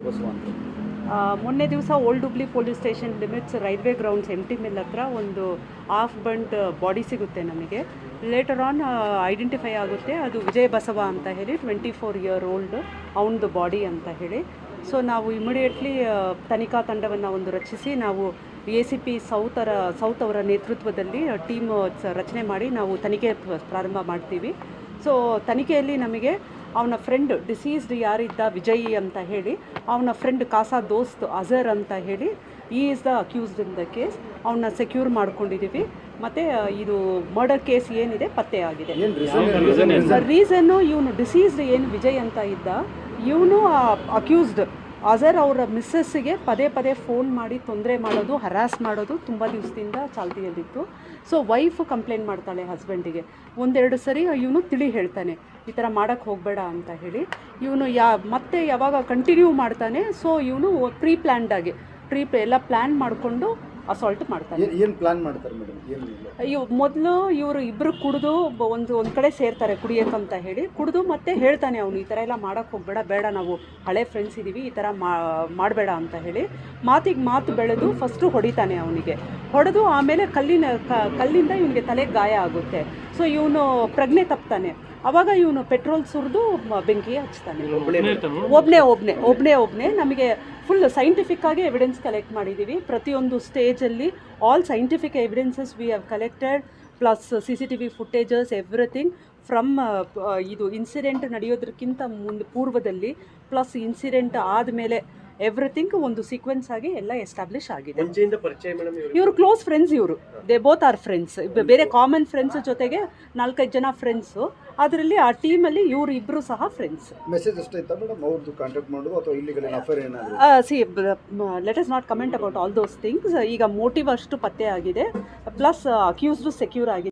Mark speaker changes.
Speaker 1: ಬಸವಂತ.
Speaker 2: ಮೊನ್ನೆ ದಿವಸ old Hubli police station limits railway grounds MT mill ಹತ್ರ ಒಂದು ಹಾಫ್ ಬಂಟ್ ಬಾಡಿ ಸಿಗುತ್ತೆ ನಮಗೆ. ಲೇಟರ್ ಆನ್ ಐಡೆಂಟಿಫೈ ಆಗುತ್ತೆ ಅದು ವಿಜಯ್ ಬಸವ ಅಂತ ಹೇಳಿ 24 ಇಯರ್ ಓಲ್ಡ್ ಅವನದು ಬಾಡಿ ಅಂತ ಹೇಳಿ. ಸೊ ನಾವು ಇಮಿಡಿಯೇಟ್ಲಿ ತನಿಖಾ ತಂಡವನ್ನು ಒಂದು ರಚಿಸಿ ನಾವು ACP ಸೌತ್ ಅವರ ನೇತೃತ್ವದಲ್ಲಿ ಟೀಮ್ ರಚನೆ ಮಾಡಿ ನಾವು ತನಿಖೆ ಪ್ರಾರಂಭ ಮಾಡ್ತೀವಿ. ಸೊ ತನಿಖೆಯಲ್ಲಿ ನಮಗೆ ಅವನ ಫ್ರೆಂಡ್ ಡಿಸೀಸ್ಡ್ ಯಾರಿದ್ದ ವಿಜಯ್ ಅಂತ ಹೇಳಿ, ಅವನ ಫ್ರೆಂಡ್ ಕಾಸಾ ದೋಸ್ತ್ ಅಜರ್ ಅಂತ ಹೇಳಿ is the accused in the case. ಅವನ್ನ ಸೆಕ್ಯೂರ್ ಮಾಡ್ಕೊಂಡಿದ್ದೀವಿ. ಮತ್ತು ಇದು ಮರ್ಡರ್ ಕೇಸ್ ಏನಿದೆ ಪತ್ತೆ ಆಗಿದೆ. ರೀಸನ್ನು ಇವನು ಡಿಸೀಸ್ಡ್ ಏನು ವಿಜಯ್ ಅಂತ ಇದ್ದ, ಇವನು ಅಕ್ಯೂಸ್ಡ್ ಅಜರ್ ಅವರ ಮಿಸ್ಸಸ್ಸಿಗೆ ಪದೇ ಪದೇ ಫೋನ್ ಮಾಡಿ ತೊಂದರೆ ಮಾಡೋದು, ಹರಾಸ್ ಮಾಡೋದು ತುಂಬ ದಿವಸದಿಂದ ಚಾಲ್ತಿಯಲ್ಲಿತ್ತು. ಸೊ ವೈಫು ಕಂಪ್ಲೇಂಟ್ ಮಾಡ್ತಾಳೆ ಹಸ್ಬೆಂಡಿಗೆ. ಒಂದೆರಡು ಸರಿ ಇವನು ತಿಳಿ ಹೇಳ್ತಾನೆ ಈ ಥರ ಮಾಡೋಕ್ಕೆ ಹೋಗಬೇಡ ಅಂತ ಹೇಳಿ. ಇವನು ಮತ್ತೆ ಯಾವಾಗ ಕಂಟಿನ್ಯೂ ಮಾಡ್ತಾನೆ. ಸೊ ಇವನು ಪ್ಲ್ಯಾನ್ಡಾಗಿ ಎಲ್ಲ ಪ್ಲ್ಯಾನ್ ಮಾಡಿಕೊಂಡು ಅಸಾಲ್ಟ್ ಮಾಡ್ತಾನೆ.
Speaker 1: ಏನು ಪ್ಲಾನ್ ಮಾಡ್ತಾರೆ ಮೇಡಮ್?
Speaker 2: ಮೊದಲು ಇವರು ಇಬ್ಬರು ಕುಡಿದು ಒಂದು ಕಡೆ ಸೇರ್ತಾರೆ ಕುಡಿಯೋಕ್ಕಂತ ಹೇಳಿ. ಕುಡಿದು ಮತ್ತೆ ಹೇಳ್ತಾನೆ ಅವನು ಈ ಥರ ಎಲ್ಲ ಮಾಡೋಕ್ಕೆ ಹೋಗಬೇಡ, ಬೇಡ ನಾವು ಹಳೆ ಫ್ರೆಂಡ್ಸ್ ಇದ್ದೀವಿ, ಈ ಥರ ಮಾಡಬೇಡ ಅಂತ ಹೇಳಿ. ಮಾತು ಬೆಳೆದು ಫಸ್ಟು ಹೊಡಿತಾನೆ ಅವನಿಗೆ. ಹೊಡೆದು ಆಮೇಲೆ ಕಲ್ಲಿಂದ ಇವನಿಗೆ ತಲೆಗೆ ಗಾಯ ಆಗುತ್ತೆ. ಸೊ ಇವನು ಪ್ರಜ್ಞೆ ತಪ್ತಾನೆ. ಆವಾಗ ಇವನು ಪೆಟ್ರೋಲ್ ಸುರಿದು ಬೆಂಕಿ ಹಚ್ತಾನೆ. ಒಬ್ಬನೇ ನಮಗೆ ಫುಲ್ ಸೈಂಟಿಫಿಕ್ ಆಗಿ ಎವಿಡೆನ್ಸ್ ಕಲೆಕ್ಟ್ ಮಾಡಿದ್ದೀವಿ. ಪ್ರತಿಯೊಂದು ಸ್ಟೇಜಲ್ಲಿ all scientific evidences we have collected plus CCTV footages everything from ಇದು ಇನ್ಸಿಡೆಂಟ್ ನಡೆಯೋದಕ್ಕಿಂತ ಪೂರ್ವದಲ್ಲಿ ಪ್ಲಸ್ ಇನ್ಸಿಡೆಂಟ್ ಆದಮೇಲೆ ಎವ್ರಿಥಿಂಗ್ ಒಂದು ಸೀಕ್ವೆನ್ಸ್ ಆಗಿ ಎಲ್ಲ ಎಸ್ಟಾಬ್ಲಿಷ್ ಆಗಿದೆ. ಇವರು ಕ್ಲೋಸ್ ಫ್ರೆಂಡ್ಸ್, ಇವರು ದೇ ಬೋತ್ ಆರ್ ಫ್ರೆಂಡ್ಸ್. ಬೇರೆ ಕಾಮನ್ ಫ್ರೆಂಡ್ಸ್ ಜೊತೆಗೆ 4-5 ಜನ ಫ್ರೆಂಡ್ಸು. ಅದರಲ್ಲಿ ಆ ಟೀಮಲ್ಲಿ ಇವರು ಇಬ್ಬರು ಸಹ ಫ್ರೆಂಡ್ಸ್.
Speaker 1: ಮೆಸೇಜ್ ಅಷ್ಟೇ ಇತ್ತಾ ಮೇಡಮ್ ಅವ್ರದ್ದು ಕಾಂಟ್ಯಾಕ್ಟ್ ಮಾಡೋದು ಅಥವಾ ಇಲ್ಲಿಗಲ್ ಅಫೇರ್ ಏನಾದರೂ?
Speaker 2: Let us not comment about all those things. ಈಗ ಮೋಟಿವ್ ಅಷ್ಟು ಪತ್ತೆ ಆಗಿದೆ, ಪ್ಲಸ್ ಅಕ್ಯೂಸ್ಡು ಸೆಕ್ಯೂರ್ ಆಗಿದೆ.